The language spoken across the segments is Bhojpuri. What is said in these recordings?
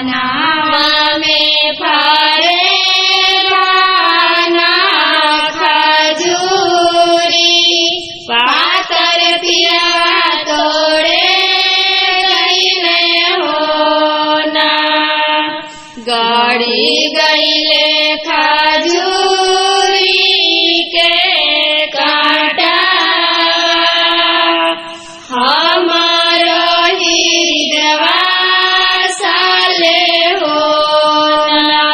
नावा में फरे भाना खजूरी पातर पिया तोड़े गईले होना गड़ी गईले खजूरी के काटा हमारो हृदयवा साले होना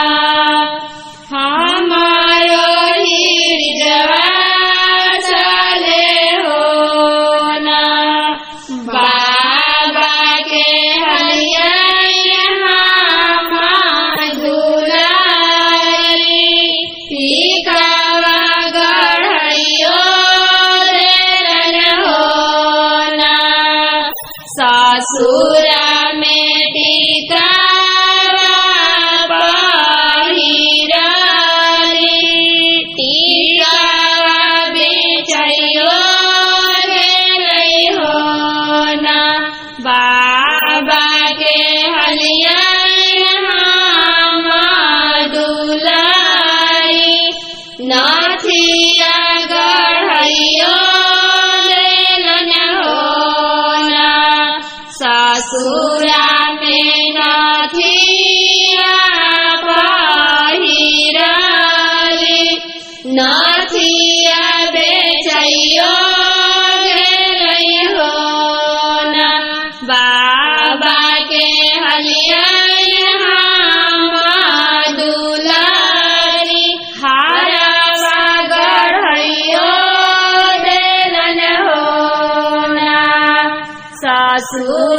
हमारो हृदयवा साले होना बाबा के हलिया दुलारी टीकावा गढ़ियो देलन होना ससुरा में टीकावा पहिराली टीकावा बेचैयो देलै होना बाबा के हलिया दुलारी नाथिया गढ़ियो देलन होना ससुरा में नाथिया पहिराली नाथिया बेचैयो देलै होना बाबा के हलिया दुलारी हारवा गढ़ियो देलन होना ससुर